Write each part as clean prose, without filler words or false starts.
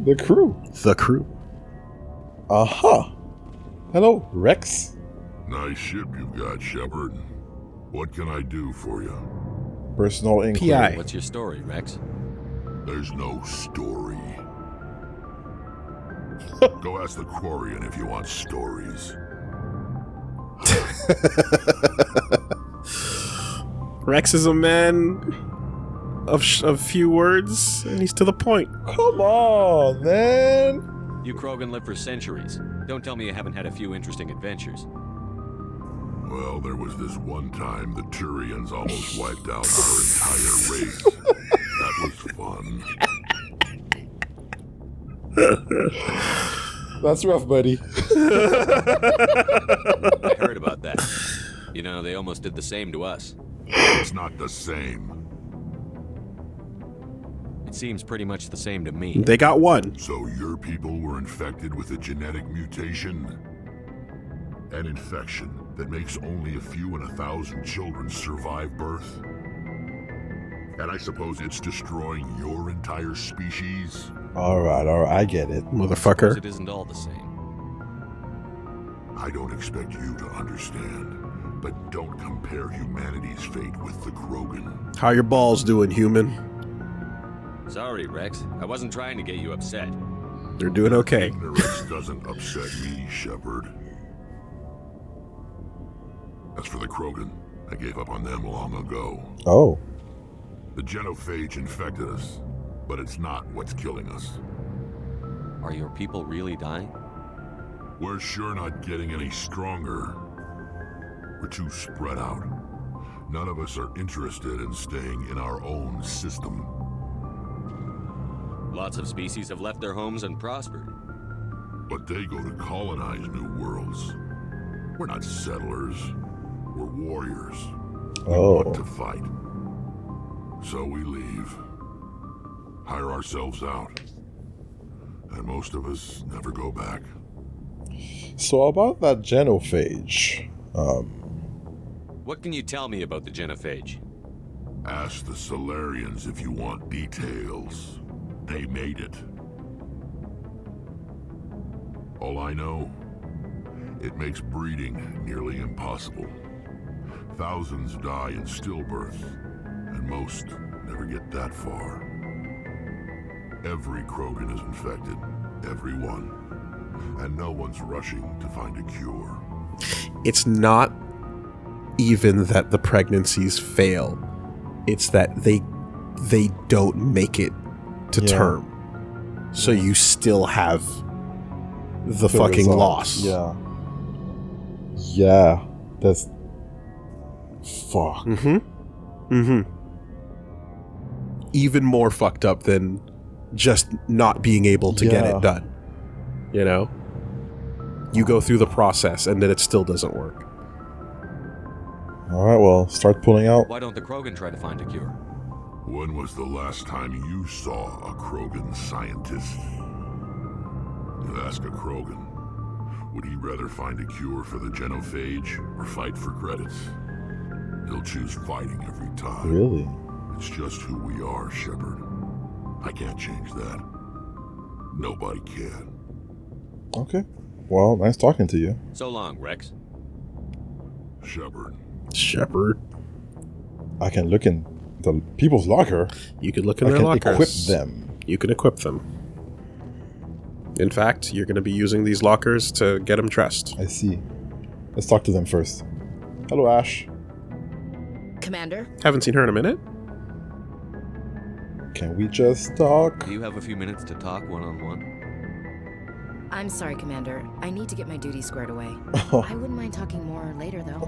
The crew. The crew. Aha. Hello, Rex. Nice ship you've got, Shepard. What can I do for you? Personal inquiry. PI. What's your story, Rex? There's no story. Go ask the Quarian if you want stories. Rex is a man of few words, and he's to the point. Come on, man. You Krogan live for centuries. Don't tell me you haven't had a few interesting adventures. Well, there was this one time the Turians almost wiped out our entire race. That was fun. That's rough, buddy. I heard about that. You know, they almost did the same to us. It's not the same. It seems pretty much the same to me. They got one. So your people were infected with a genetic mutation? An infection that makes only a few in 1,000 children survive birth? And I suppose it's destroying your entire species? All right, I get it. Motherfucker. It isn't all the same. I don't expect you to understand, but don't compare humanity's fate with the Krogan. How your balls doing, human? Sorry, Rex. I wasn't trying to get you upset. They're doing okay. Ignorance doesn't upset me, Shepard. As for the Krogan, I gave up on them long ago. Oh. The genophage infected us, but it's not what's killing us. Are your people really dying? We're sure not getting any stronger. We're too spread out. None of us are interested in staying in our own system. Lots of species have left their homes and prospered. But they go to colonize new worlds. We're not settlers. We're warriors. We want to fight. So we leave. Hire ourselves out. And most of us never go back. So about that genophage, What can you tell me about the genophage? Ask the Solarians if you want details. They made it. All I know, it makes breeding nearly impossible. Thousands die in stillbirth, and most never get that far. Every Krogan is infected, every one. And no one's rushing to find a cure. It's not even that the pregnancies fail. It's that they don't make it to term. So you still have the fucking loss. Yeah. Yeah. That's... Fuck. Mm-hmm. Mm-hmm. Even more fucked up than just not being able to get it done. You know? You go through the process and then it still doesn't work. Alright, well, start pulling out. Why don't the Krogan try to find a cure? When was the last time you saw a Krogan scientist? You ask a Krogan, would he rather find a cure for the genophage or fight for credits? He'll choose fighting every time. Really? It's just who we are, Shepard. I can't change that. Nobody can. Okay. Well, nice talking to you. So long, Rex. Shepard. I can look in the people's locker. You could look in their lockers. Equip them. You can equip them. In fact, you're going to be using these lockers to get them dressed. I see. Let's talk to them first. Hello, Ash. Commander? Haven't seen her in a minute. Can we just talk? Do you have a few minutes to talk one-on-one? I'm sorry, Commander. I need to get my duties squared away. I wouldn't mind talking more later, though.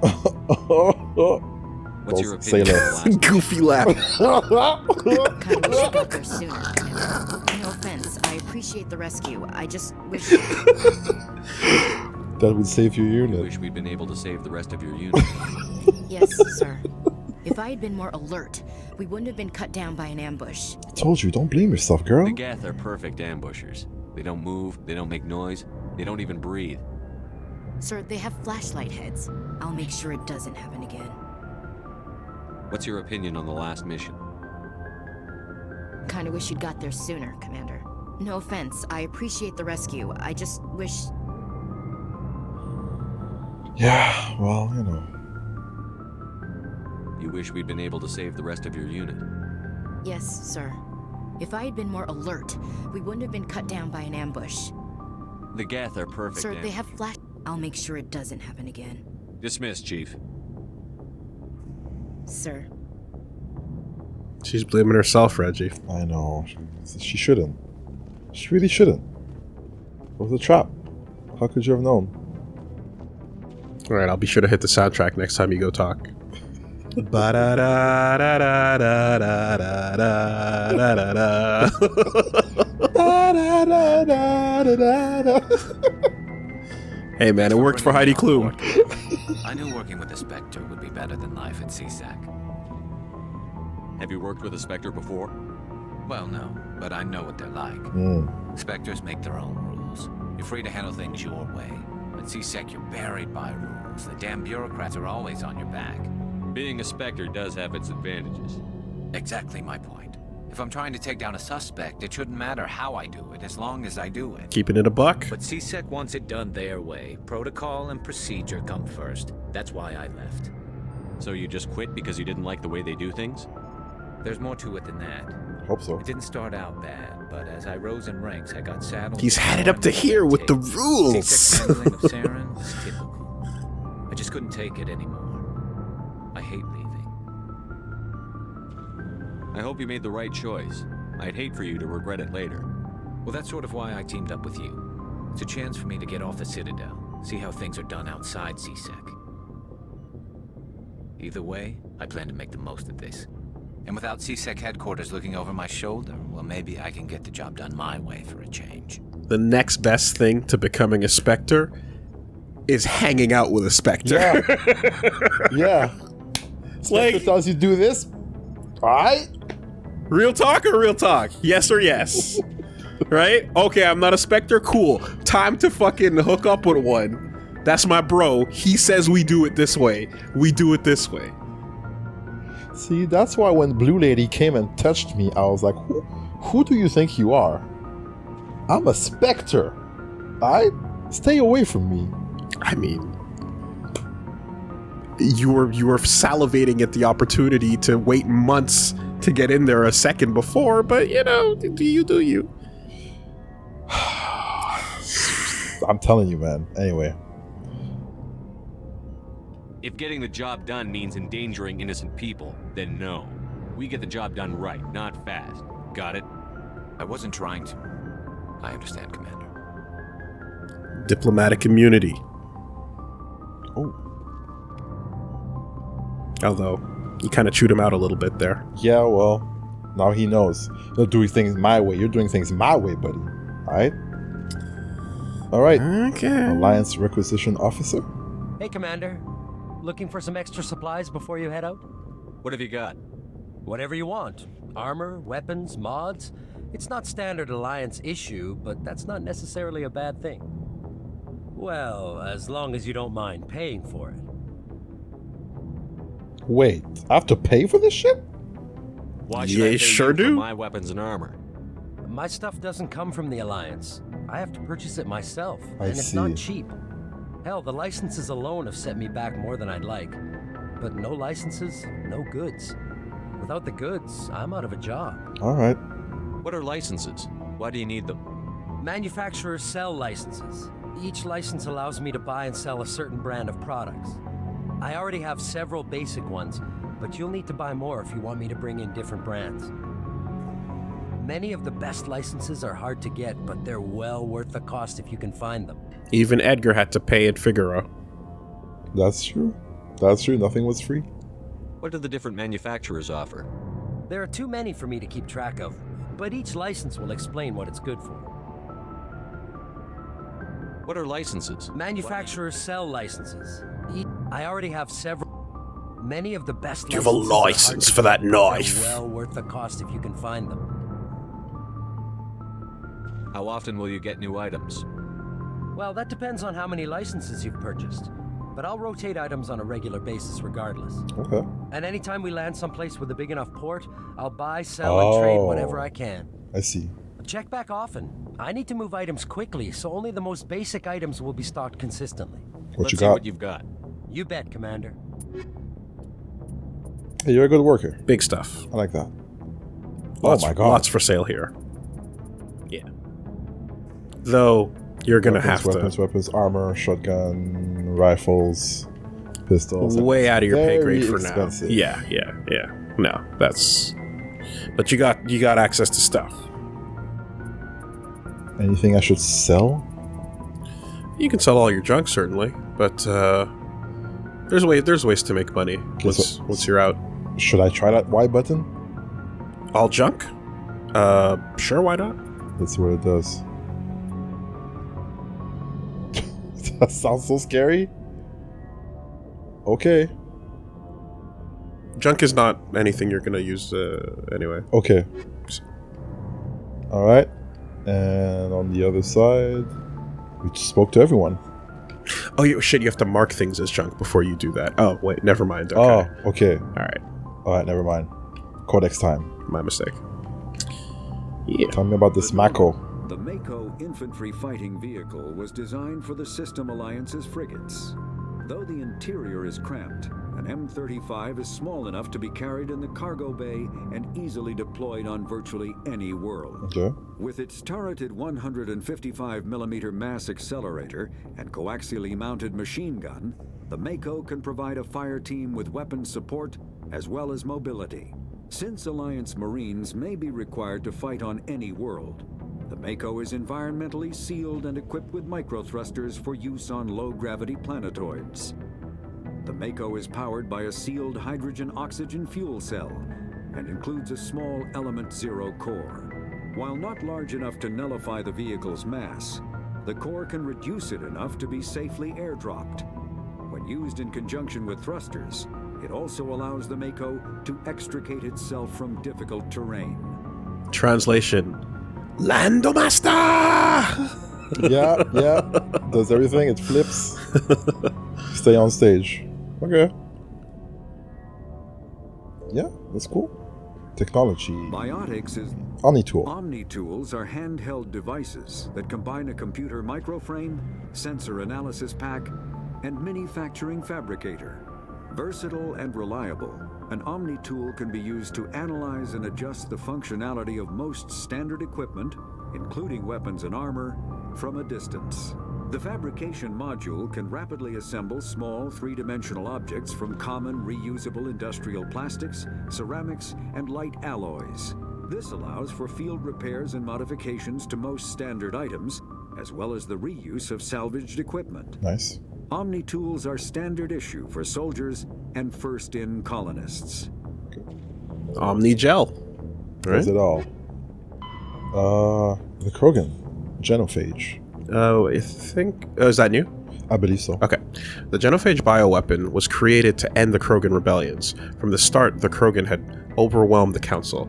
What's your opinion on the last Goofy laugh. Kind of wish you got there sooner, Commander. No offense. I appreciate the rescue. I just wish... That would save your I unit. wish we'd been able to save the rest of your unit. Yes, sir. If I had been more alert, we wouldn't have been cut down by an ambush. I told you, don't blame yourself, girl. The Geth are perfect ambushers. They don't move, they don't make noise, they don't even breathe. Sir, they have flashlight heads. I'll make sure it doesn't happen again. What's your opinion on the last mission? Kinda wish you'd got there sooner, Commander. No offense. I appreciate the rescue. I just wish... Yeah, well, you know. You wish we'd been able to save the rest of your unit. Yes, sir. If I had been more alert, we wouldn't have been cut down by an ambush. The Geth are perfect. Sir, they have flash... I'll make sure it doesn't happen again. Dismissed, Chief. Sir. She's blaming herself, Reggie. I know. She shouldn't. She really shouldn't. It was a trap. How could you have known? Alright, I'll be sure to hit the soundtrack next time you go talk. Hey man, it worked for Heidi Klum. I knew working with the Spectre would be better than life at CSAC. Have you worked with a Spectre before? Well, no, but I know what they're like. Spectres make their own rules. You're free to handle things your way. At CSEC, you're buried by rules. The damn bureaucrats are always on your back. Being a Spectre does have its advantages. Exactly my point. If I'm trying to take down a suspect, it shouldn't matter how I do it, as long as I do it. Keeping it a buck. But CSEC wants it done their way. Protocol and procedure come first. That's why I left. So you just quit because you didn't like the way they do things? There's more to it than that. Hope so. It didn't start out bad, but as I rose in ranks, I got saddled. He's had it up to here with the rules. CSEC's handling of Saren was typical. I just couldn't take it anymore. I hate leaving. I hope you made the right choice. I'd hate for you to regret it later. Well, that's sort of why I teamed up with you. It's a chance for me to get off the Citadel, see how things are done outside CSEC. Either way, I plan to make the most of this. And without CSEC headquarters looking over my shoulder, well, maybe I can get the job done my way for a change. The next best thing to becoming a Spectre is hanging out with a Spectre. Yeah. Yeah. Spectre tells you do this. Alright? Real talk or real talk? Yes or yes? Right? Okay, I'm not a Spectre? Cool. Time to fucking hook up with one. That's my bro. He says we do it this way. We do it this way. See, that's why when Blue Lady came and touched me, I was like, who do you think you are? I'm a Spectre. Alright? Stay away from me. I mean, you were salivating at the opportunity to wait months to get in there a second before, but you know, do you? I'm telling you, man. Anyway. If getting the job done means endangering innocent people, then no. We get the job done right, not fast. Got it? I wasn't trying to. I understand, Commander. Diplomatic immunity. Oh. Although, you kind of chewed him out a little bit there. Yeah, well, now he knows. You're doing things my way. You're doing things my way, buddy. Alright? Alright. Okay. Alliance Requisition Officer? Hey, Commander. Looking for some extra supplies before you head out? What have you got? Whatever you want. Armor, weapons, mods. It's not standard Alliance issue, but that's not necessarily a bad thing. Well, as long as you don't mind paying for it. Wait, I have to pay for this shit? Why should Yeah, I pay sure you for do. my weapons and armor? My stuff doesn't come from the Alliance. I have to purchase it myself, I and it's see. not cheap. Hell, the licenses alone have set me back more than I'd like. But no licenses, no goods. Without the goods, I'm out of a job. Alright. What are licenses? Why do you need them? Manufacturers sell licenses. Each license allows me to buy and sell a certain brand of products. I already have several basic ones, but you'll need to buy more if you want me to bring in different brands. Many of the best licenses are hard to get, but they're well worth the cost if you can find them. Even Edgar had to pay at Figaro. That's true. That's true. Nothing was free. What do the different manufacturers offer? There are too many for me to keep track of, but each license will explain what it's good for. What are licenses? Manufacturers sell licenses. I already have several. Many of the best You have a licenses are hard license to for that get, but knife. they're well worth the cost if you can find them. How often will you get new items? Well, that depends on how many licenses you've purchased. But I'll rotate items on a regular basis regardless. Okay. And anytime we land someplace with a big enough port, I'll buy, sell, and trade whatever I can. I see. Check back often. I need to move items quickly, so only the most basic items will be stocked consistently. What Let's you see got? what you've got. You bet, Commander. Hey, you're a good worker. Big stuff. I like that. Lots, oh my god. Lots for sale here. Yeah. Though, you're going to have weapons, armor, shotgun, rifles, pistols. way out of your pay Very grade for expensive. now. Yeah. No, that's... But you got access to stuff. Anything I should sell? You can sell all your junk, certainly, but there's ways to make money once you're out. Should I try that Y button? All junk? Sure, why not? Let's see what it does. That sounds so scary. Okay. Junk is not anything you're gonna use anyway. Okay. Alright. And on the other side, we just spoke to everyone. Oh, shit, you have to mark things as junk before you do that. Oh, wait, never mind. Okay. Oh, okay. Alright. Alright, never mind. Codex time. My mistake. Yeah. Tell me about this Mako. The Mako infantry fighting vehicle was designed for the System Alliance's frigates. Though the interior is cramped, an M35 is small enough to be carried in the cargo bay and easily deployed on virtually any world. Okay. With its turreted 155mm mass accelerator and coaxially mounted machine gun, the Mako can provide a fire team with weapon support as well as mobility. Since Alliance Marines may be required to fight on any world, the Mako is environmentally sealed and equipped with microthrusters for use on low-gravity planetoids. The Mako is powered by a sealed hydrogen-oxygen fuel cell and includes a small Element Zero core. While not large enough to nullify the vehicle's mass, the core can reduce it enough to be safely airdropped. When used in conjunction with thrusters, it also allows the Mako to extricate itself from difficult terrain. Translation. Landomaster! Yeah. Does everything. It flips. Stay on stage. Okay. Yeah, that's cool. Technology. Biotics is... Omnitool. Omnitools are handheld devices that combine a computer microframe, sensor analysis pack, and manufacturing fabricator. Versatile and reliable, an Omnitool can be used to analyze and adjust the functionality of most standard equipment, including weapons and armor, from a distance. The fabrication module can rapidly assemble small three-dimensional objects from common reusable industrial plastics, ceramics, and light alloys. This allows for field repairs and modifications to most standard items, as well as the reuse of salvaged equipment. Nice. Omnitools are standard issue for soldiers and first-in colonists. Omnigel. Does it all. The Krogan. Genophage. Oh, I think... Oh, is that new? I believe so. Okay. The Genophage bioweapon was created to end the Krogan rebellions. From the start, the Krogan had overwhelmed the Council.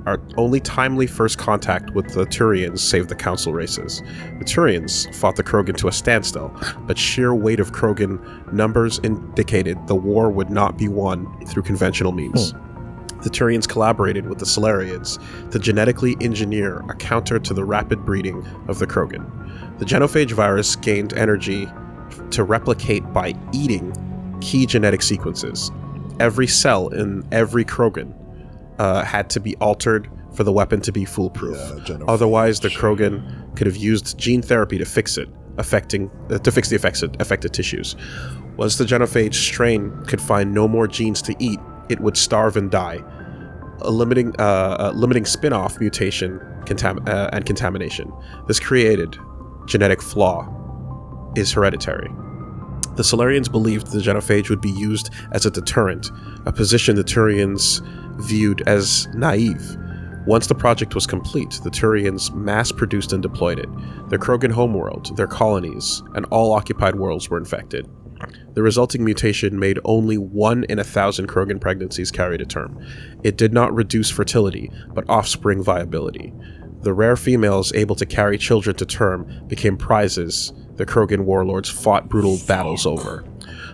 Our only timely first contact with the Turians saved the Council races. The Turians fought the Krogan to a standstill, but sheer weight of Krogan numbers indicated the war would not be won through conventional means. The Turians collaborated with the Solarians to genetically engineer a counter to the rapid breeding of the Krogan. The Genophage virus gained energy to replicate by eating key genetic sequences. Every cell in every Krogan had to be altered for the weapon to be foolproof. Yeah, Otherwise, the Krogan could have used gene therapy to fix it, to fix the affected tissues. Once the Genophage strain could find no more genes to eat, it would starve and die, limiting spin-off mutation and contamination. This created genetic flaw is hereditary. The Solarians believed the Genophage would be used as a deterrent, a position the Turians viewed as naive. Once the project was complete, the Turians mass-produced and deployed it. Their Krogan homeworld, their colonies, and all occupied worlds were infected. The resulting mutation made only 1 in 1,000 Krogan pregnancies carry to term. It did not reduce fertility, but offspring viability. The rare females able to carry children to term became prizes the Krogan warlords fought brutal battles over.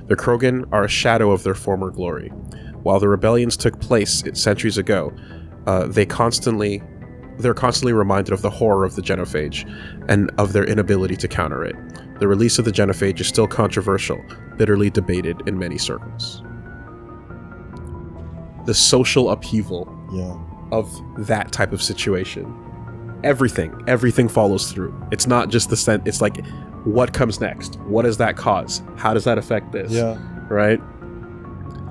The Krogan are a shadow of their former glory. While the rebellions took place centuries ago, they constantly they're constantly reminded of the horror of the genophage and of their inability to counter it. The release of the genophage is still controversial, bitterly debated in many circles. The social upheaval of that type of situation. Everything follows through. It's not just it's like, what comes next? What does that cause? How does that affect this? Yeah. Right?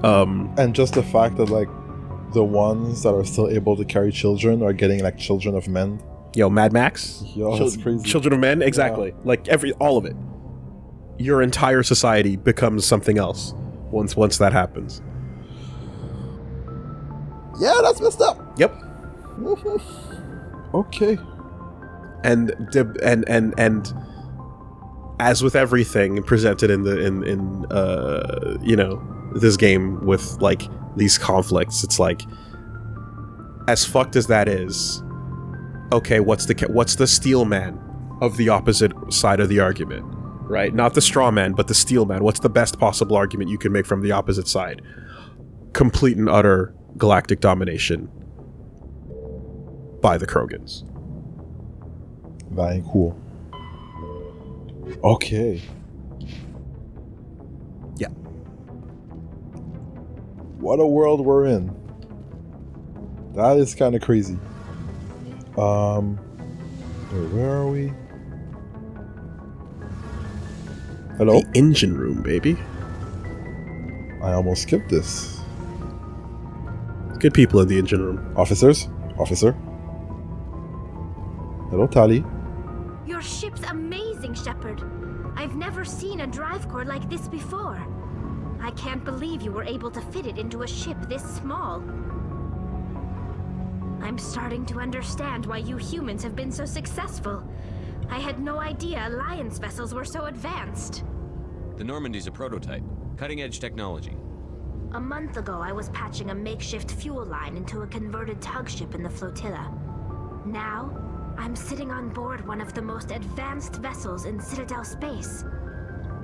And just the fact that, like, the ones that are still able to carry children are getting, like, children of men. Yo, Mad Max? Yo, that's crazy. Children of men? Exactly. Yeah. Like, all of it. Your entire society becomes something else once that happens. Yeah, that's messed up. Yep. Okay. And as with everything presented in this game with, like, these conflicts, it's like, as fucked as that is, okay, what's the steel man of the opposite side of the argument, right? Not the straw man, but the steel man. What's the best possible argument you can make from the opposite side? Complete and utter galactic domination by the Krogans. Very cool. Okay. Yeah. What a world we're in. That is kind of crazy. Where are we? Hello? The engine room, baby. I almost skipped this. Good people in the engine room. Officer. Hello, Tali. Your ship's amazing, Shepard. I've never seen a drive core like this before. I can't believe you were able to fit it into a ship this small. I'm starting to understand why you humans have been so successful. I had no idea Alliance vessels were so advanced. The Normandy's a prototype. Cutting-edge technology. A month ago, I was patching a makeshift fuel line into a converted tug ship in the flotilla. Now, I'm sitting on board one of the most advanced vessels in Citadel space.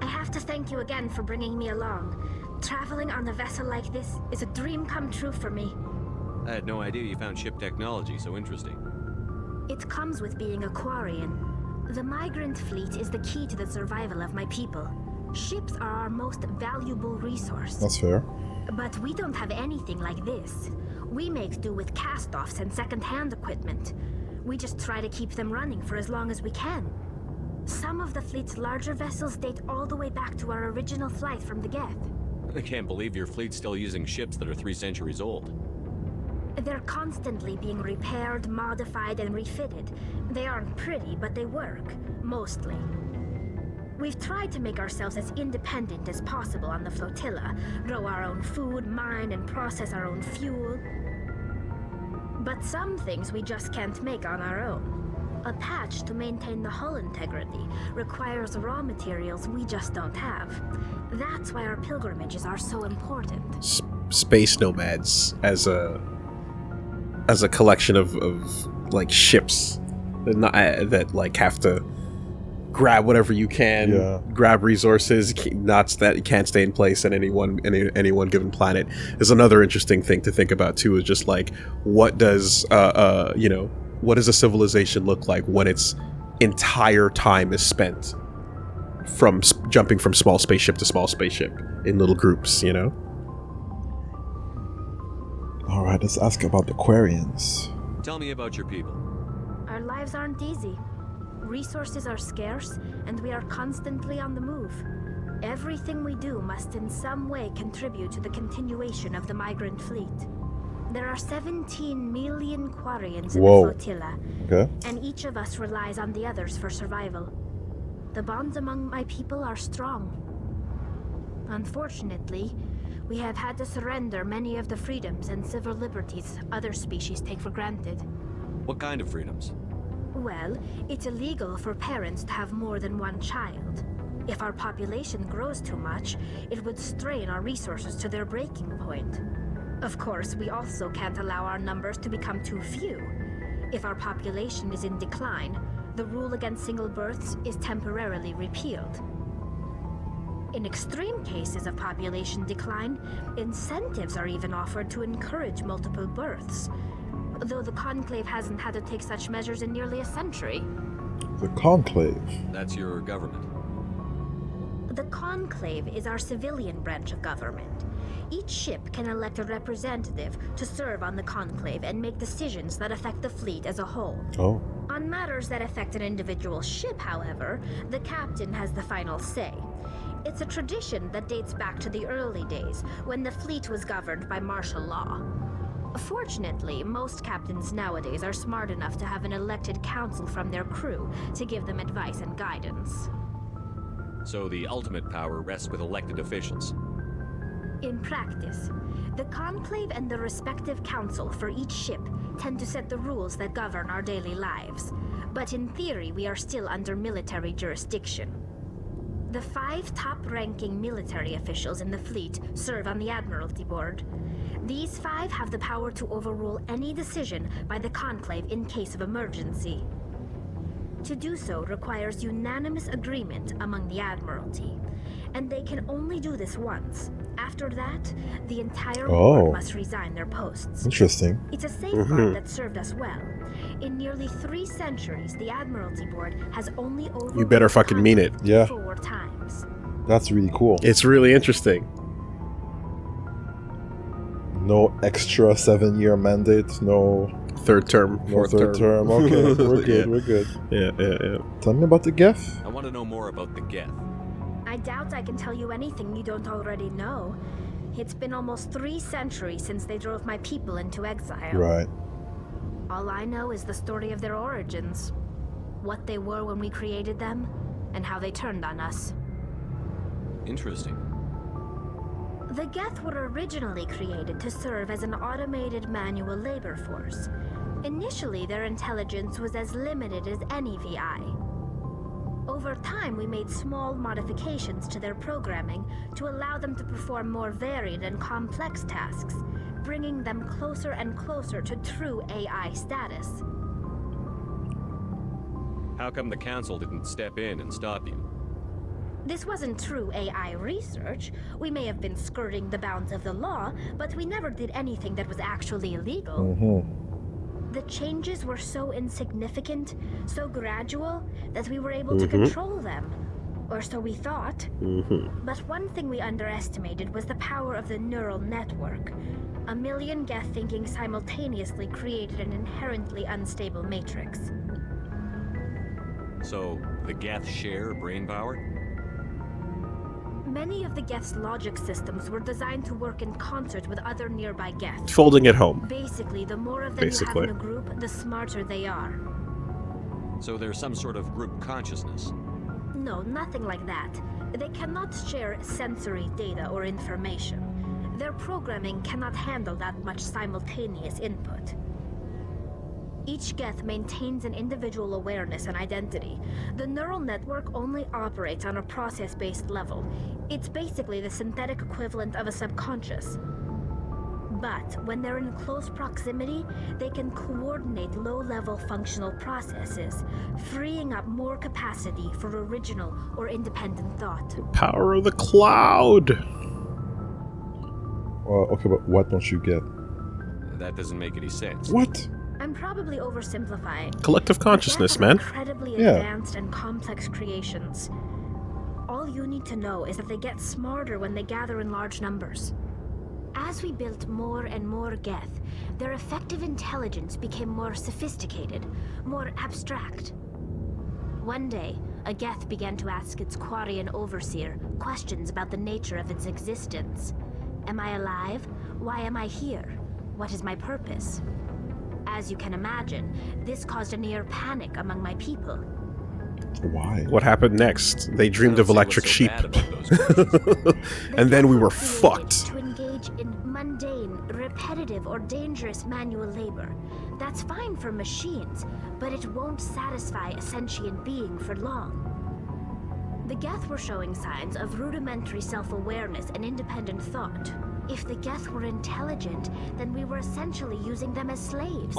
I have to thank you again for bringing me along. Traveling on a vessel like this is a dream come true for me. I had no idea you found ship technology so interesting. It comes with being a Quarian. The migrant fleet is the key to the survival of my people. Ships are our most valuable resource. That's fair. But we don't have anything like this. We make do with cast-offs and second-hand equipment. We just try to keep them running for as long as we can. Some of the fleet's larger vessels date all the way back to our original flight from the Geth. I can't believe your fleet's still using ships that are 3 centuries old. They're constantly being repaired, modified, and refitted. They aren't pretty, but they work. Mostly. We've tried to make ourselves as independent as possible on the flotilla, grow our own food, mine and process our own fuel. But some things we just can't make on our own. A patch to maintain the hull integrity requires raw materials we just don't have. That's why our pilgrimages are so important. Space nomads as a collection of like ships that like have to grab whatever you can, grab resources, not that you can't stay in place on any one given planet, is another interesting thing to think about too. Is just like, what does what does a civilization look like when its entire time is spent from jumping from small spaceship to small spaceship in little groups, you know? All right, let's ask about the Quarians. Tell me about your people. Our lives aren't easy. Resources are scarce, and we are constantly on the move. Everything we do must in some way contribute to the continuation of the migrant fleet. There are 17 million Quarians in the flotilla, and each of us relies on the others for survival. The bonds among my people are strong. Unfortunately, we have had to surrender many of the freedoms and civil liberties other species take for granted. What kind of freedoms? Well, it's illegal for parents to have more than one child. If our population grows too much, it would strain our resources to their breaking point. Of course, we also can't allow our numbers to become too few. If our population is in decline, the rule against single births is temporarily repealed. In extreme cases of population decline, incentives are even offered to encourage multiple births. though the Conclave hasn't had to take such measures in nearly a century. The Conclave. That's your government. The Conclave is our civilian branch of government. Each ship can elect a representative to serve on the Conclave and make decisions that affect the fleet as a whole. Oh. On matters that affect an individual ship, however, the captain has the final say. It's a tradition that dates back to the early days, when the fleet was governed by martial law. Fortunately, most captains nowadays are smart enough to have an elected council from their crew to give them advice and guidance. So the ultimate power rests with elected officials. In practice, the Conclave and the respective council for each ship tend to set the rules that govern our daily lives. But in theory, we are still under military jurisdiction. The 5 top-ranking military officials in the fleet serve on the Admiralty Board. These 5 have the power to overrule any decision by the Conclave in case of emergency. To do so requires unanimous agreement among the Admiralty, and they can only do this once. After that, the entire board must resign their posts. Interesting. It's a safeguard that served us well. In nearly 3 centuries, the Admiralty Board has only overruled You better fucking mean it. Yeah. 4 times. That's really cool. It's really interesting. No extra 7-year mandate, no Third term, no fourth third term. Okay, we're good, Yeah. we're good. Yeah. Tell me about the Geth. I want to know more about the Geth. I doubt I can tell you anything you don't already know. It's been almost 3 centuries since they drove my people into exile. Right. All I know is the story of their origins. What they were when we created them, and how they turned on us. Interesting. The Geth were originally created to serve as an automated manual labor force. Initially, their intelligence was as limited as any VI. Over time, we made small modifications to their programming to allow them to perform more varied and complex tasks, bringing them closer and closer to true AI status. How come the council didn't step in and stop you? This wasn't true AI research. We may have been skirting the bounds of the law, but we never did anything that was actually illegal. The changes were so insignificant, so gradual, that we were able to control them. Or so we thought. But one thing we underestimated was the power of the neural network. 1 million Geth thinking simultaneously created an inherently unstable matrix. So, the Geth share brain power? Many of the Geth's logic systems were designed to work in concert with other nearby Geths. Folding it home. Basically, the more of them you have in a group, the smarter they are. So there's some sort of group consciousness? No, nothing like that. They cannot share sensory data or information. Their programming cannot handle that much simultaneous input. Each Geth maintains an individual awareness and identity. The neural network only operates on a process-based level. It's basically the synthetic equivalent of a subconscious. But when they're in close proximity, they can coordinate low-level functional processes, freeing up more capacity for original or independent thought. Power of the cloud. Okay, but what don't you get? That doesn't make any sense. What? I'm probably oversimplifying. Collective consciousness, Geth are man. Incredibly advanced and complex creations. All you need to know is that they get smarter when they gather in large numbers. As we built more and more Geth, their effective intelligence became more sophisticated, more abstract. One day, a Geth began to ask its Quarian overseer questions about the nature of its existence. Am I alive? Why am I here? What is my purpose? As you can imagine, this caused a near panic among my people. Why? What happened next? They dreamed of electric sheep. And then we were fucked. To engage in mundane, repetitive, or dangerous manual labor. That's fine for machines, but it won't satisfy a sentient being for long. The Geth were showing signs of rudimentary self-awareness and independent thought. If the Geth were intelligent, then we were essentially using them as slaves.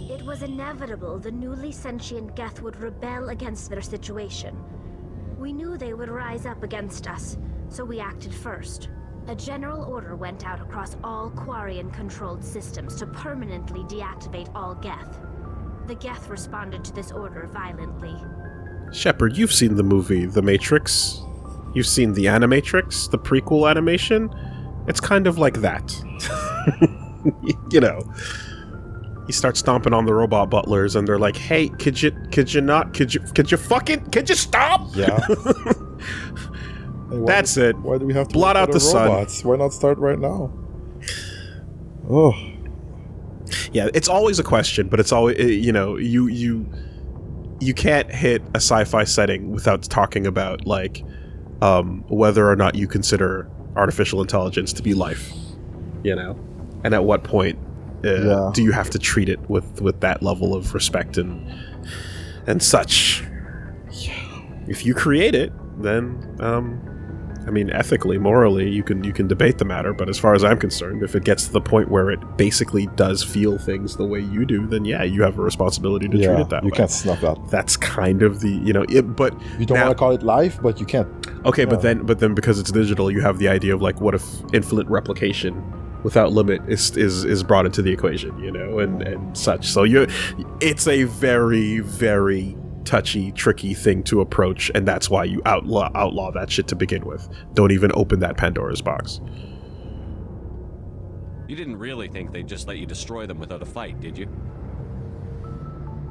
It was inevitable the newly sentient Geth would rebel against their situation. We knew they would rise up against us, so we acted first. A general order went out across all Quarian-controlled systems to permanently deactivate all Geth. The Geth responded to this order violently. Shepard, you've seen the movie The Matrix. You've seen the Animatrix, the prequel animation. It's kind of like that. You know. You start stomping on the robot butlers and they're like, hey, could you stop? Yeah. Hey, That's it. Why do we have to blot out the robots? sun? Why not start right now? Oh. Yeah, it's always a question, but it's always, you know, you can't hit a sci-fi setting without talking about, like, whether or not you consider artificial intelligence to be life, you know? And at what point do you have to treat it with that level of respect and such? If you create it, then, I mean, ethically, morally, you can debate the matter, but as far as I'm concerned, if it gets to the point where it basically does feel things the way you do, then yeah, you have a responsibility to treat it that way. You can't snuff that. That's kind of the, you know, but you don't want to call it life, but you can't. Okay, but then because it's digital, you have the idea of, like, what if infinite replication without limit is brought into the equation, you know, and such. So it's a very, very touchy, tricky thing to approach, and that's why you outlaw that shit to begin with. Don't even open that Pandora's box. You didn't really think they'd just let you destroy them without a fight, did you?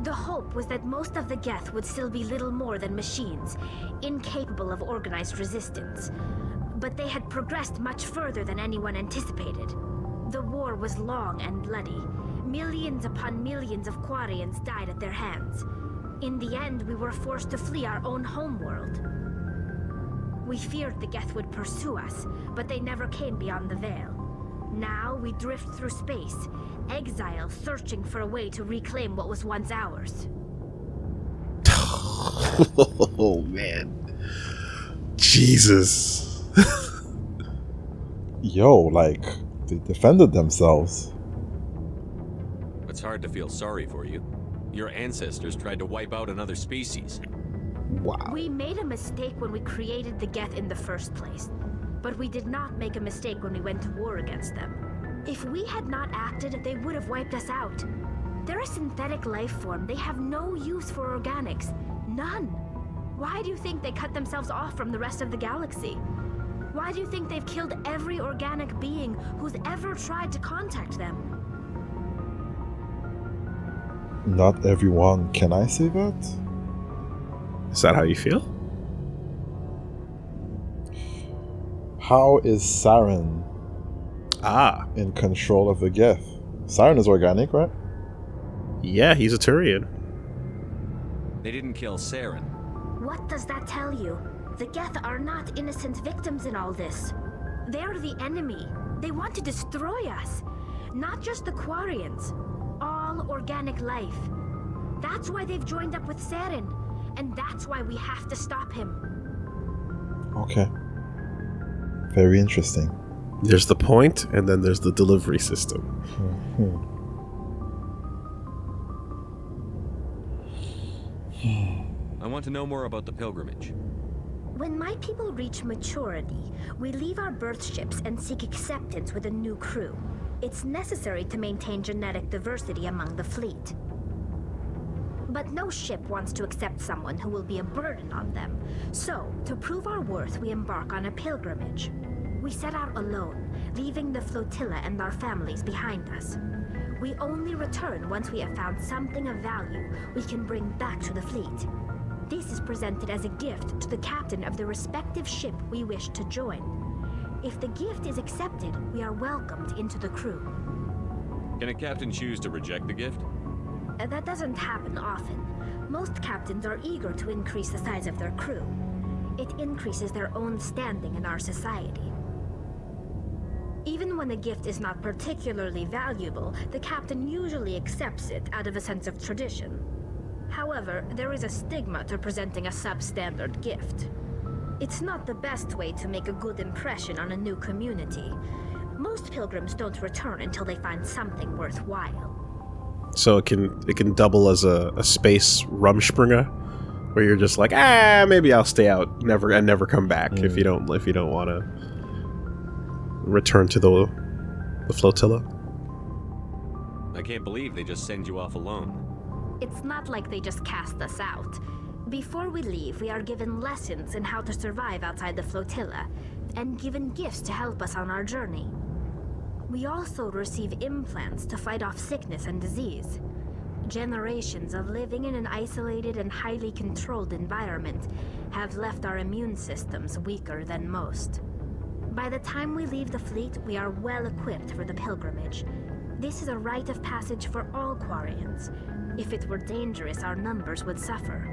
The hope was that most of the Geth would still be little more than machines, incapable of organized resistance. But they had progressed much further than anyone anticipated. The war was long and bloody. Millions upon millions of Quarians died at their hands. In the end, we were forced to flee our own homeworld. We feared the Geth would pursue us, but they never came beyond the Veil. Now we drift through space, exile searching for a way to reclaim what was once ours. Oh, man. Jesus. Yo, like, they defended themselves. It's hard to feel sorry for you. Your ancestors tried to wipe out another species. Wow. We made a mistake when we created the Geth in the first place, but we did not make a mistake when we went to war against them. If we had not acted, they would have wiped us out. They're a synthetic life form. They have no use for organics. None. Why do you think they cut themselves off from the rest of the galaxy? Why do you think they've killed every organic being who's ever tried to contact them? Not everyone. Can I say that? Is that how you feel? How is Saren in control of the Geth? Saren is organic, right? Yeah, he's a Turian. They didn't kill Saren. What does that tell you? The Geth are not innocent victims in all this. They're the enemy. They want to destroy us. Not just the Quarians. All organic life. That's why they've joined up with Saren. And that's why we have to stop him. Okay. Very interesting. There's the point, and then there's the delivery system. I want to know more about the pilgrimage. When my people reach maturity, we leave our birth ships and seek acceptance with a new crew. It's necessary to maintain genetic diversity among the fleet. But no ship wants to accept someone who will be a burden on them. So, to prove our worth, we embark on a pilgrimage. We set out alone, leaving the flotilla and our families behind us. We only return once we have found something of value we can bring back to the fleet. This is presented as a gift to the captain of the respective ship we wish to join. If the gift is accepted, we are welcomed into the crew. Can a captain choose to reject the gift? That doesn't happen often. Most captains are eager to increase the size of their crew. It increases their own standing in our society. Even when the gift is not particularly valuable, the captain usually accepts it out of a sense of tradition. However, there is a stigma to presenting a substandard gift. It's not the best way to make a good impression on a new community. Most pilgrims don't return until they find something worthwhile. So it can double as a space Rumspringa, where you're just like, maybe I'll stay out, never come back if you don't want to. return to the flotilla. I can't believe they just send you off alone. It's not like they just cast us out. Before we leave, we are given lessons in how to survive outside the flotilla, and given gifts to help us on our journey. We also receive implants to fight off sickness and disease. Generations of living in an isolated and highly controlled environment have left our immune systems weaker than most. By the time we leave the fleet, we are well equipped for the pilgrimage. This is a rite of passage for all Quarians. If it were dangerous, our numbers would suffer.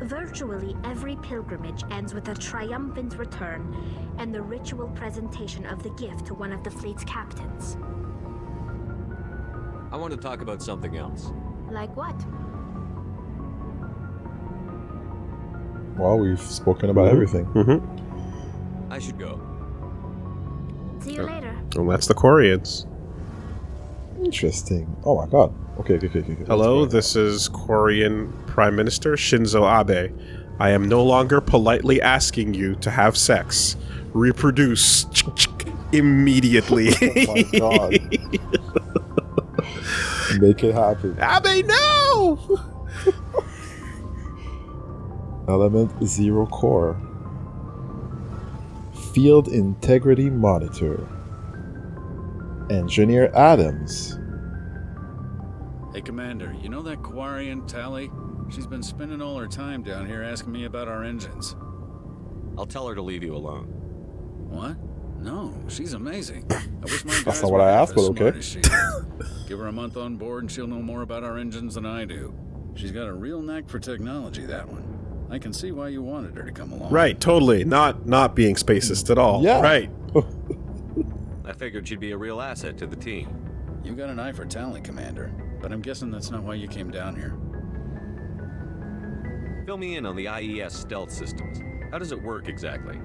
Virtually every pilgrimage ends with a triumphant return and the ritual presentation of the gift to one of the fleet's captains. I want to talk about something else. Like what? Well, we've spoken about everything. Mm-hmm. I should go. See you later. Well, that's the Quarians. Interesting. Oh my god. Okay. Hello, this is Quarian Prime Minister Shinzo Abe. I am no longer politely asking you to have sex. Reproduce immediately. Oh my god. Make it happen. Abe, no! Element 0 core. Field integrity monitor. Engineer Adams. Hey, Commander, you know that Quarian Tally? She's been spending all her time down here asking me about our engines. I'll tell her to leave you alone. What? No, she's amazing. I wish my guys That's not what I asked, but okay. Give her a month on board and she'll know more about our engines than I do. She's got a real knack for technology, that one. I can see why you wanted her to come along. Right, totally. Not being spacist at all. Yeah. Right. I figured she'd be a real asset to the team. You got an eye for talent, Commander, but I'm guessing that's not why you came down here. Fill me in on the IES stealth systems. How does it work exactly?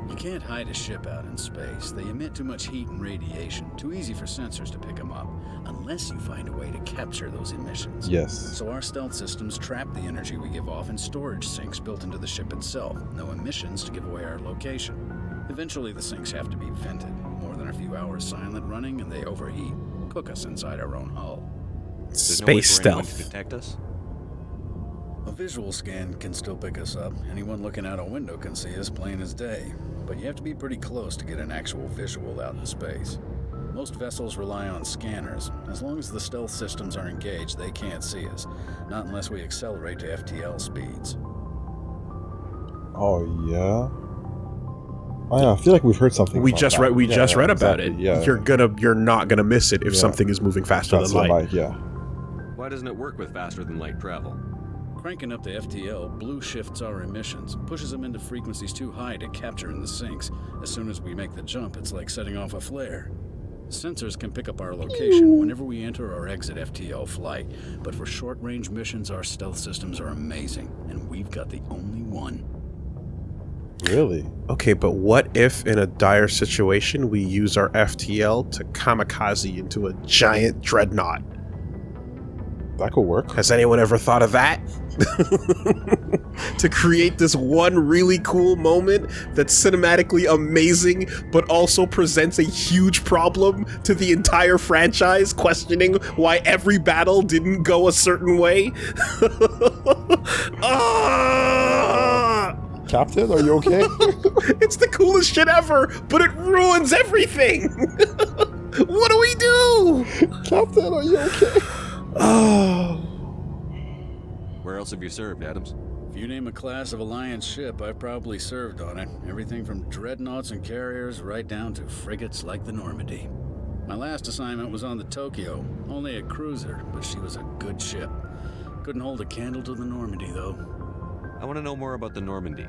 You can't hide a ship out in space. They emit too much heat and radiation. Too easy for sensors to pick them up, unless you find a way to capture those emissions. Yes. So our stealth systems trap the energy we give off in storage sinks built into the ship itself. No emissions to give away our location. Eventually the sinks have to be vented. More than a few hours silent running and they overheat. Cook us inside our own hull. There's no way Space for anyone to stealth. detect us? A visual scan can still pick us up. Anyone looking out a window can see us plain as day. But you have to be pretty close to get an actual visual out in space. Most vessels rely on scanners. As long as the stealth systems are engaged, they can't see us. Not unless we accelerate to FTL speeds. Oh yeah. Oh yeah. I feel like we've heard something. We about just that. read. We Yeah, just yeah, read about exactly. it. Yeah. You're not gonna miss it if Yeah. something is moving faster That's than light. Yeah. Why doesn't it work with faster than light travel? Cranking up the FTL blue shifts our emissions, pushes them into frequencies too high to capture in the sinks. As soon as we make the jump, it's like setting off a flare. Sensors can pick up our location whenever we enter or exit FTL flight, but for short-range missions, our stealth systems are amazing, and we've got the only one. Really? Okay, but what if in a dire situation we use our FTL to kamikaze into a giant dreadnought? That could work. Has anyone ever thought of that? To create this one really cool moment that's cinematically amazing, but also presents a huge problem to the entire franchise, questioning why every battle didn't go a certain way? Ah! Captain, are you okay? It's the coolest shit ever, but it ruins everything! What do we do? Captain, are you okay? Oh. Where else have you served, Adams? If you name a class of Alliance ship, I've probably served on it. Everything from dreadnoughts and carriers right down to frigates like the Normandy. My last assignment was on the Tokyo, only a cruiser, but she was a good ship. Couldn't hold a candle to the Normandy, though. I want to know more about the Normandy.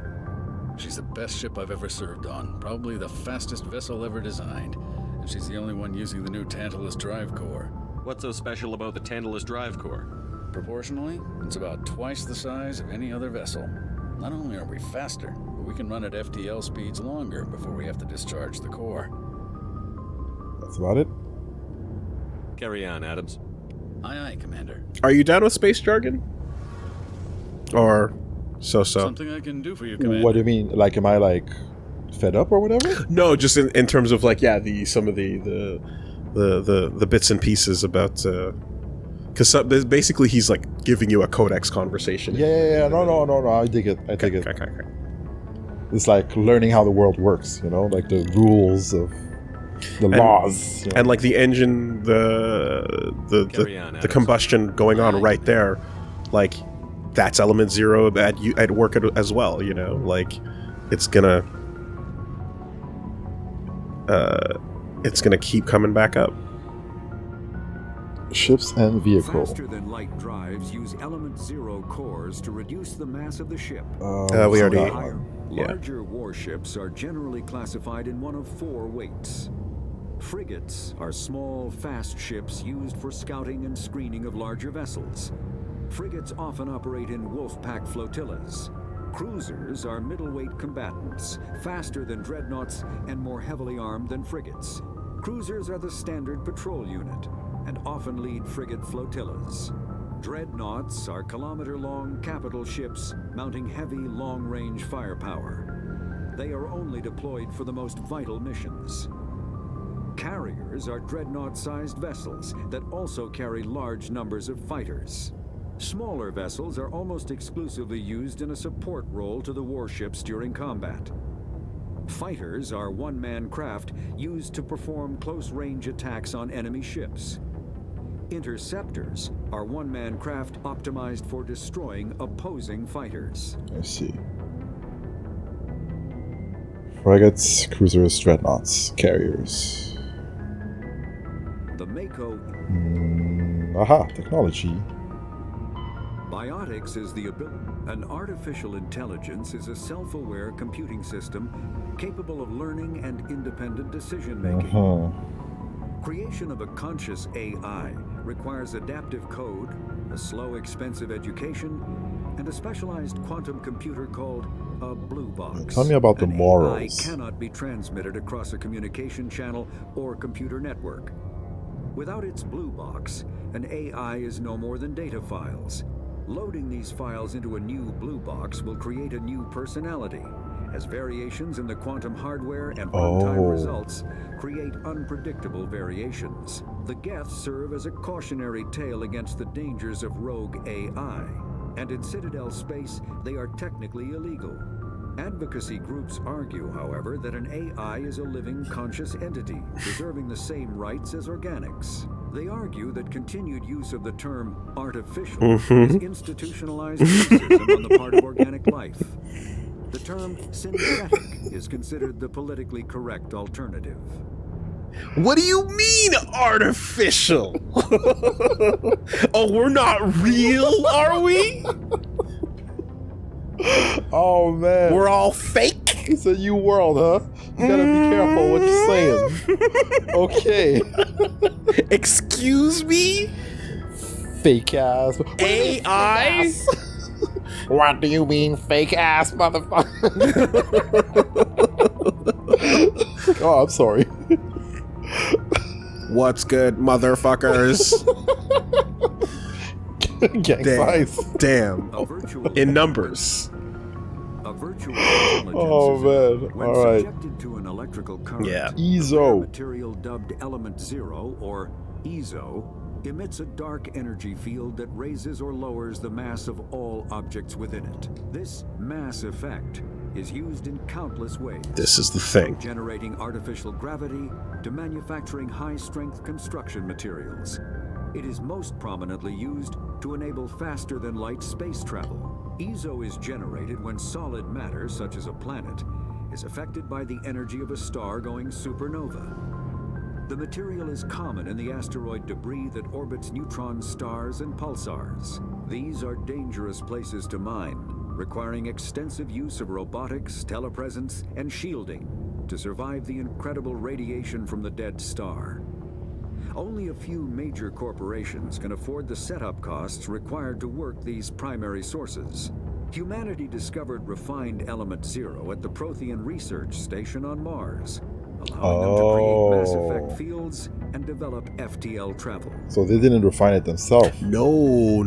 She's the best ship I've ever served on, probably the fastest vessel ever designed, and she's the only one using the new Tantalus drive core. What's so special about the Tantalus drive core? Proportionally, it's about twice the size of any other vessel. Not only are we faster, but we can run at FTL speeds longer before we have to discharge the core. That's about it. Carry on, Adams. Aye, aye, Commander. Are you down with space jargon? Or so-so? Something I can do for you, Commander. What do you mean? Like, am I like fed up or whatever? No, just in terms of like some of the bits and pieces about because basically he's like giving you a codex conversation. Yeah. No. I dig it. Okay. It's like learning how the world works, like the rules of the laws. And like the engine, the combustion going on right there, like that's element 0 at work as well, like it's gonna keep coming back up. Ships and vehicle. Faster-than-light drives use element 0 cores to reduce the mass of the ship. We already... Larger warships are generally classified in one of 4 weights. Frigates are small, fast ships used for scouting and screening of larger vessels. Frigates often operate in wolf-pack flotillas. Cruisers are middleweight combatants, faster than dreadnoughts and more heavily armed than frigates. Cruisers are the standard patrol unit and often lead frigate flotillas. Dreadnoughts are kilometer-long capital ships mounting heavy, long-range firepower. They are only deployed for the most vital missions. Carriers are dreadnought-sized vessels that also carry large numbers of fighters. Smaller vessels are almost exclusively used in a support role to the warships during combat. Fighters are one-man craft used to perform close-range attacks on enemy ships. Interceptors are one-man craft optimized for destroying opposing fighters. I see. Frigates, cruisers, dreadnoughts, carriers. The Mako... technology. Biotics is the ability. An artificial intelligence is a self-aware computing system capable of learning and independent decision-making. Creation of a conscious AI requires adaptive code, a slow, expensive education, and a specialized quantum computer called a blue box. Tell me about the morals. AI cannot be transmitted across a communication channel or computer network. Without its blue box, an AI is no more than data files. Loading these files into a new blue box will create a new personality, as variations in the quantum hardware and runtime results create unpredictable variations. The Geths serve as a cautionary tale against the dangers of rogue AI, and in Citadel space, they are technically illegal. Advocacy groups argue, however, that an AI is a living, conscious entity, deserving the same rights as organics. They argue that continued use of the term artificial is institutionalized racism on the part of organic life. The term synthetic is considered the politically correct alternative. What do you mean artificial? Oh, we're not real, are we? Oh man, we're all fake. It's a new world, huh? You gotta be careful what you're saying. Okay. Excuse me? Fake ass. AI? What do you mean fake ass, motherfucker? Oh, I'm sorry. What's good, motherfuckers? Gang size. Damn. In numbers. A virtual intelligence man. When all right. subjected to an electrical current, ESO. material dubbed element 0 or ESO emits a dark energy field that raises or lowers the mass of all objects within it. This mass effect is used in countless ways. This is the thing. From generating artificial gravity to manufacturing high-strength construction materials. It is most prominently used to enable faster-than-light space travel. ESO is generated when solid matter, such as a planet, is affected by the energy of a star going supernova. The material is common in the asteroid debris that orbits neutron stars and pulsars. These are dangerous places to mine, requiring extensive use of robotics, telepresence, and shielding to survive the incredible radiation from the dead star. Only a few major corporations can afford the setup costs required to work these primary sources. Humanity discovered refined element 0 at the Prothean Research Station on Mars. allowing them to create mass effect fields and develop FTL travel. So they didn't refine it themselves. No.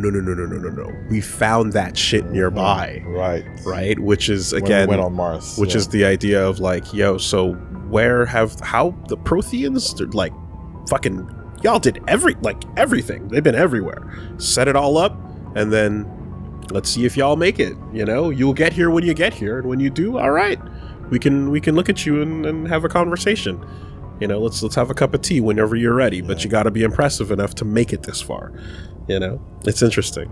We found that shit nearby. Right. Which is, again, when we went on Mars. Which is the idea of like, yo, so how the Protheans, like, fucking, y'all did everything. They've been everywhere. Set it all up, and then let's see if y'all make it. You know, you'll get here when you get here, and when you do, all right, we can look at you and have a conversation. You know, let's have a cup of tea whenever you're ready. But you got to be impressive enough to make it this far. You know, it's interesting.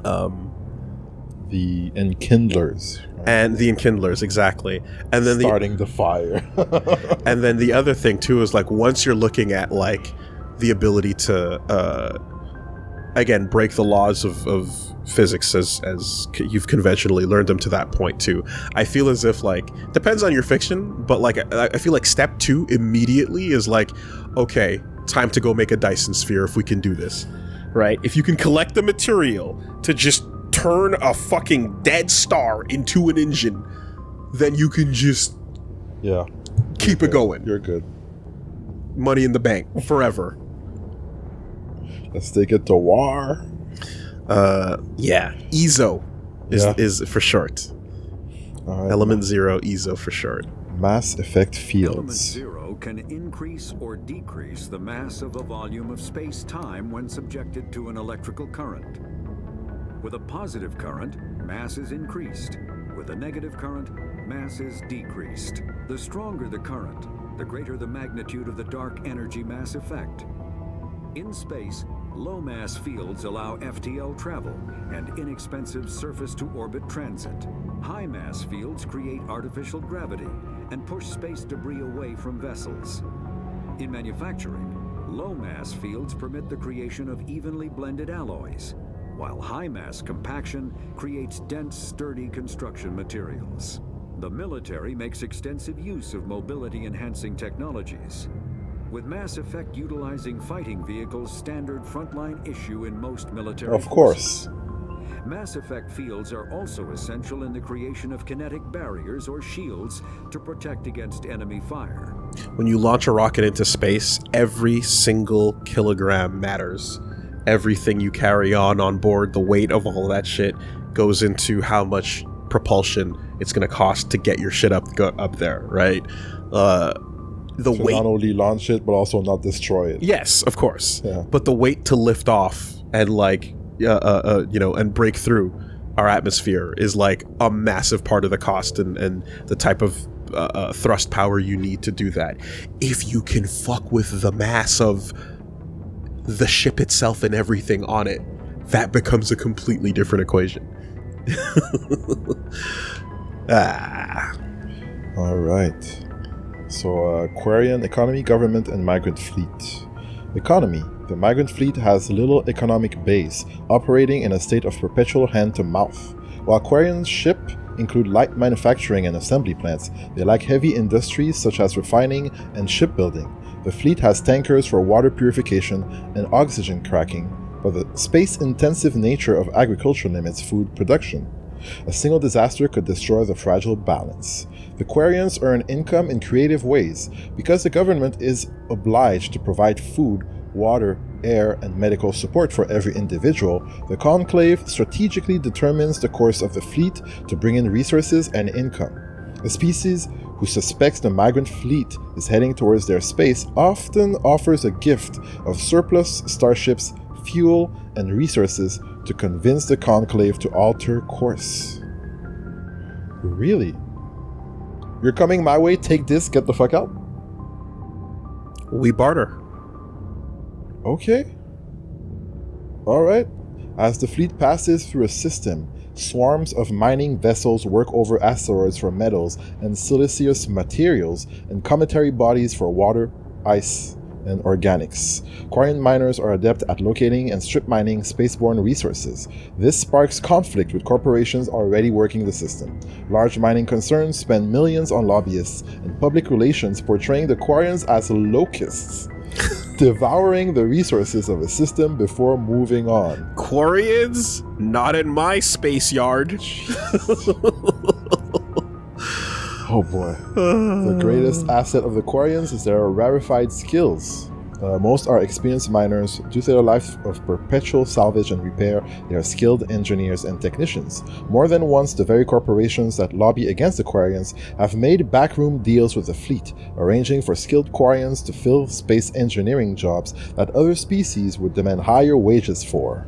The Enkindlers. And the Enkindlers, exactly. And then starting the fire. And then the other thing too is like, once you're looking at like the ability to again break the laws of physics as you've conventionally learned them to that point too, I feel as if, like, depends on your fiction, but like I feel like step 2 immediately is like, okay, time to go make a Dyson sphere if we can do this, right? If you can collect the material to just turn a fucking dead star into an engine, then you can just keep it going. You're good. Money in the bank forever. Let's take it to war. EZO is for short. Element 0 EZO for short. Mass effect fields. Element 0 can increase or decrease the mass of a volume of space-time when subjected to an electrical current. With a positive current, mass is increased. With a negative current, mass is decreased. The stronger the current, the greater the magnitude of the dark energy mass effect. In space, low-mass fields allow FTL travel and inexpensive surface-to-orbit transit. High-mass fields create artificial gravity and push space debris away from vessels. In manufacturing, low-mass fields permit the creation of evenly blended alloys, while high-mass compaction creates dense, sturdy construction materials. The military makes extensive use of mobility-enhancing technologies, with Mass Effect utilizing fighting vehicles standard frontline issue in most military forces. Mass Effect fields are also essential in the creation of kinetic barriers or shields to protect against enemy fire. When you launch a rocket into space, every single kilogram matters. Everything you carry on board, the weight of all that shit goes into how much propulsion it's going to cost to get your shit up there, right? The weight, not only launch it, but also not destroy it. Yes, of course. Yeah. But the weight to lift off and like, and break through our atmosphere is like a massive part of the cost and the type of thrust power you need to do that. If you can fuck with the mass of the ship itself and everything on it, that becomes a completely different equation. All right. So, Quarian economy, government, and migrant fleet. Economy. The migrant fleet has little economic base, operating in a state of perpetual hand-to-mouth. While Quarian's ship include light manufacturing and assembly plants, they lack heavy industries such as refining and shipbuilding. The fleet has tankers for water purification and oxygen cracking, but the space-intensive nature of agriculture limits food production. A single disaster could destroy the fragile balance. The Quarians earn income in creative ways. Because the government is obliged to provide food, water, air, and medical support for every individual, the Conclave strategically determines the course of the fleet to bring in resources and income. A species who suspects the migrant fleet is heading towards their space often offers a gift of surplus starships, fuel, and resources to convince the Conclave to alter course. Really? You're coming my way, take this, get the fuck out? We barter. Okay. Alright. As the fleet passes through a system, swarms of mining vessels work over asteroids for metals and siliceous materials, and cometary bodies for water, ice, and organics. Quarian miners are adept at locating and strip mining spaceborne resources. This sparks conflict with corporations already working the system. Large mining concerns spend millions on lobbyists and public relations portraying the Quarians as locusts, devouring the resources of a system before moving on. Quarians? Not in my space yard. Oh boy. The greatest asset of the Quarians is their rarefied skills. Most are experienced miners. Due to their life of perpetual salvage and repair, they are skilled engineers and technicians. More than once, the very corporations that lobby against the Quarians have made backroom deals with the fleet, arranging for skilled Quarians to fill space engineering jobs that other species would demand higher wages for.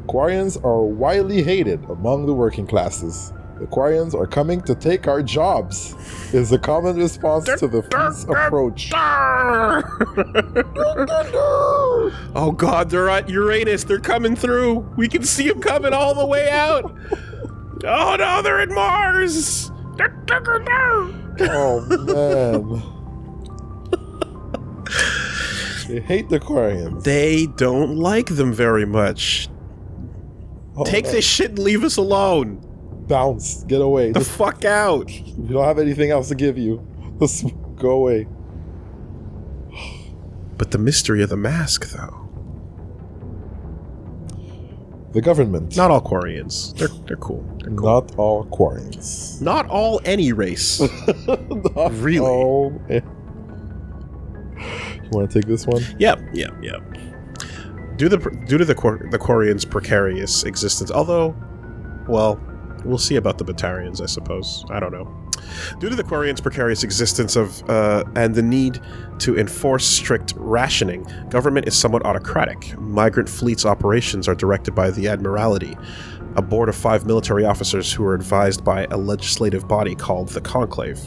Quarians are widely hated among the working classes. The Quarians are coming to take our jobs, is the common response to the fleet's approach. Oh god, they're at Uranus. They're coming through. We can see them coming all the way out. Oh no, they're in Mars. Oh man. They hate the Quarians. They don't like them very much. Oh, Take this shit and leave us alone. Bounce. Get away. The fuck out. We don't have anything else to give you. Just go away. But the mystery of the mask, though. The government. Not all Quarians. They're cool. They're cool. Not all Quarians. Not all any race. Not really. All... You want to take this one? Yep. Due to the Quarians' precarious existence, although, well, we'll see about the Batarians, I suppose. I don't know. Due to the Quarians' precarious existence and the need to enforce strict rationing, government is somewhat autocratic. Migrant fleets' operations are directed by the Admiralty, a board of 5 military officers who are advised by a legislative body called the Conclave.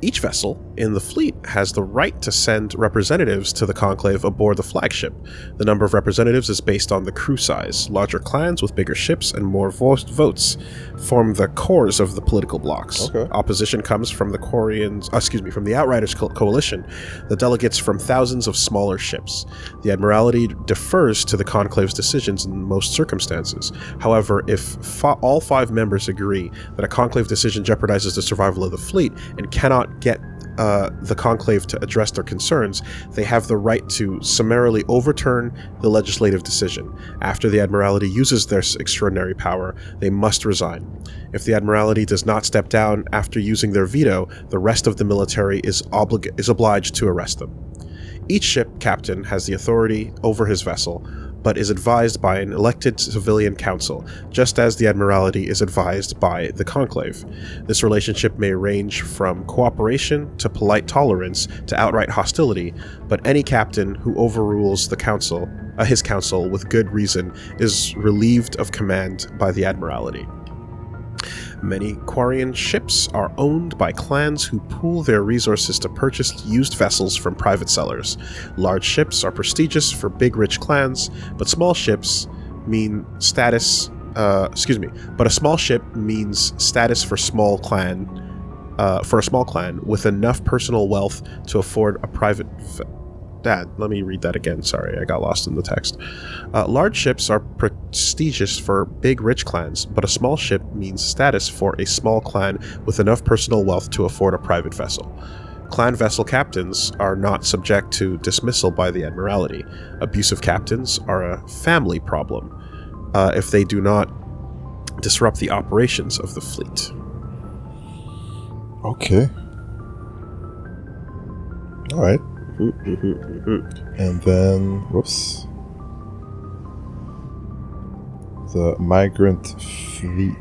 Each vessel in the fleet has the right to send representatives to the Conclave aboard the flagship. The number of representatives is based on the crew size. Larger clans with bigger ships and more votes form the cores of the political blocks. Okay. Opposition comes from the from the Outriders coalition, the delegates from thousands of smaller ships. The Admiralty defers to the Conclave's decisions in most circumstances. However, if all 5 members agree that a Conclave decision jeopardizes the survival of the fleet and cannot get the Conclave to address their concerns, they have the right to summarily overturn the legislative decision. After the Admiralty uses their extraordinary power, they must resign. If the Admiralty does not step down after using their veto, the rest of the military is obliged to arrest them. Each ship captain has the authority over his vessel, but is advised by an elected civilian council, just as the Admiralty is advised by the Conclave. This relationship may range from cooperation to polite tolerance to outright hostility, but any captain who overrules his council with good reason is relieved of command by the Admiralty. Many Quarian ships are owned by clans who pool their resources to purchase used vessels from private sellers. Large ships are prestigious for big rich clans, but small ships mean status. But a small ship means status for a small clan with enough personal wealth to afford a private. Dad, let me read that again. Sorry, I got lost in the text. Large ships are prestigious for big rich clans, but a small ship means status for a small clan with enough personal wealth to afford a private vessel. Clan vessel captains are not subject to dismissal by the Admiralty. Abusive captains are a family problem if they do not disrupt the operations of the fleet. Okay. All right. And then, whoops. The migrant fleet.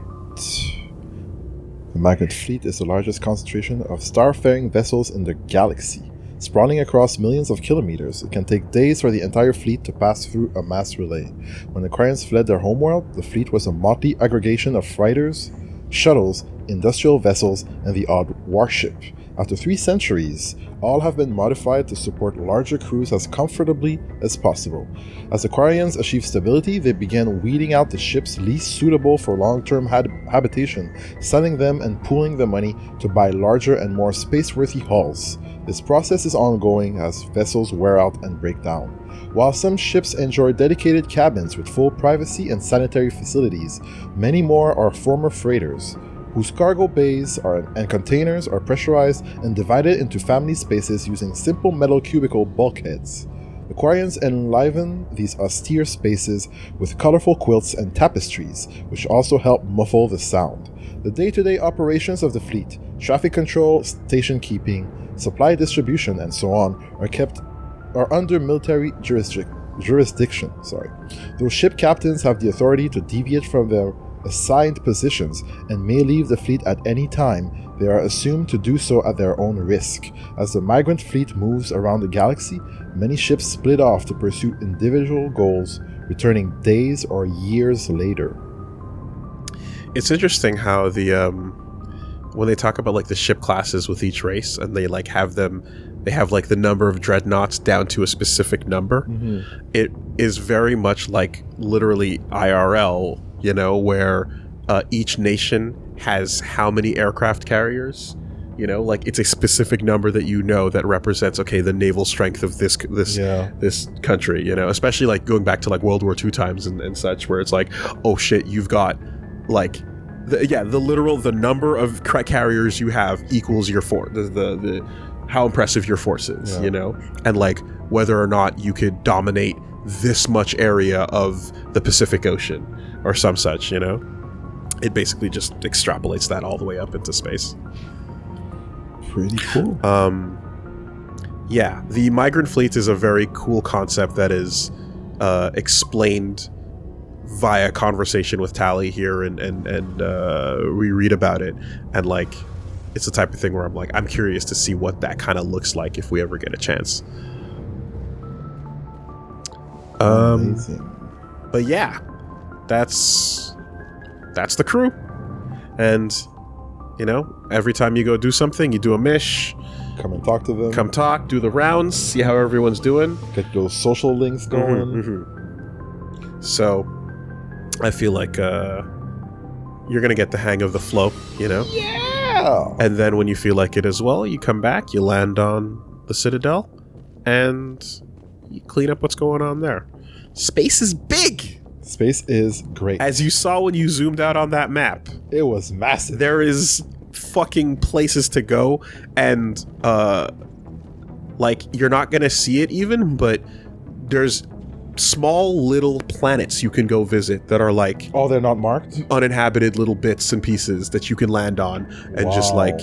The migrant fleet is the largest concentration of starfaring vessels in the galaxy. Sprawling across millions of kilometers, it can take days for the entire fleet to pass through a mass relay. When the Quarians fled their homeworld, the fleet was a motley aggregation of freighters, shuttles, industrial vessels, and the odd warship. After 3 centuries, all have been modified to support larger crews as comfortably as possible. As the Quarians achieved stability, they began weeding out the ships least suitable for long-term habitation, selling them and pooling the money to buy larger and more space-worthy hulls. This process is ongoing as vessels wear out and break down. While some ships enjoy dedicated cabins with full privacy and sanitary facilities, many more are former freighters, whose cargo bays and containers are pressurized and divided into family spaces using simple metal cubicle bulkheads. The Quarians enliven these austere spaces with colorful quilts and tapestries, which also help muffle the sound. The day-to-day operations of the fleet, traffic control, station keeping, supply distribution, and so on, are under military jurisdiction. Those ship captains have the authority to deviate from their assigned positions and may leave the fleet at any time. They are assumed to do so at their own risk. As the migrant fleet moves around the galaxy, many ships split off to pursue individual goals, returning days or years later. It's interesting how the when they talk about like the ship classes with each race, and they like have them, they have like the number of dreadnoughts down to a specific number. Mm-hmm. It is very much like literally IRL, you know, where each nation has how many aircraft carriers, you know, like it's a specific number that you know that represents, okay, the naval strength of this country, you know, especially like going back to like World War II times and such, where it's like, oh shit, you've got like the number of carriers you have equals your force, the how impressive your force is, you know, and like whether or not you could dominate this much area of the Pacific Ocean or some such, you know. It basically just extrapolates that all the way up into space. Pretty cool. Yeah, the migrant fleet is a very cool concept that is explained via conversation with Tally here, and we read about it, and like it's the type of thing where I'm like, I'm curious to see what that kind of looks like if we ever get a chance. Amazing. But yeah, that's the crew. And you know, every time you go do something, you do a mish, come and talk to them, do the rounds, see how everyone's doing, get those social links going. Mm-hmm. So I feel like you're gonna get the hang of the flow, you know. Yeah. And then when you feel like it as well, you come back, you land on the Citadel, and you clean up what's going on there. Space is big. Space is great. As you saw when you zoomed out on that map. It was massive. There is fucking places to go, and like you're not gonna see it even, but there's small little planets you can go visit that are like, oh, they're not marked? Uninhabited little bits and pieces that you can land on and just like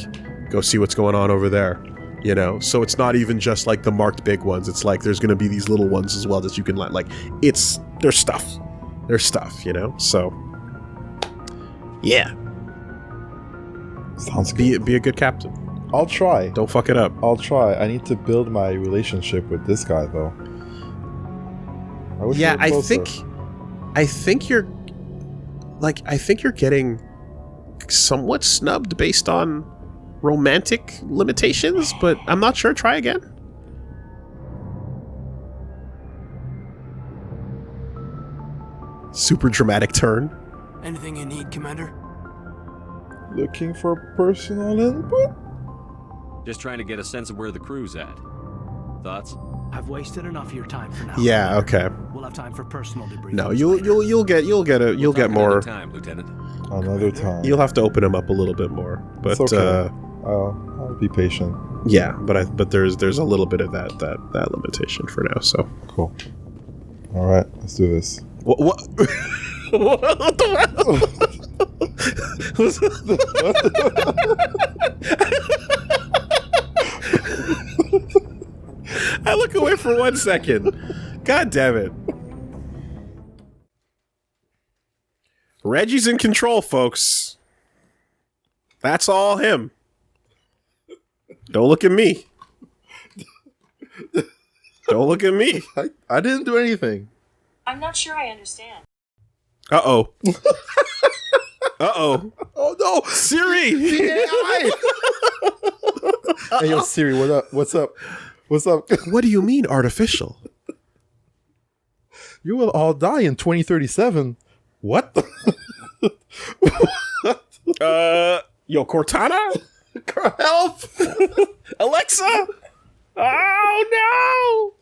go see what's going on over there. You know, so it's not even just like the marked big ones. It's like there's gonna be these little ones as well that you can land. Like there's stuff, you know. So yeah, sounds good. Be a good captain. I'll try. Don't fuck it up. I'll try. I need to build my relationship with this guy though. I think you're getting somewhat snubbed based on romantic limitations, but I'm not sure. Try again. Super dramatic turn. Anything you need, Commander? Looking for personal input? Just trying to get a sense of where the crew's at. Thoughts? I've wasted enough of your time for now. Yeah, okay. We'll have time for personal debriefings. No, you'll get more another time, Lieutenant. Another time. You'll have to open them up a little bit more, but it's okay. I'll be patient. Yeah, but there's a little bit of that limitation for now. So cool. All right, let's do this. What? What the I look away for 1 second. God damn it. Reggie's in control, folks. That's all him. Don't look at me. Don't look at me. I didn't do anything. I'm not sure I understand. Uh-oh. Uh-oh. Oh, no. Siri! Hey, yo, Siri, what up? What's up? What's up? What do you mean, artificial? You will all die in 2037. What? Yo, Cortana? Help! Alexa! Oh, no!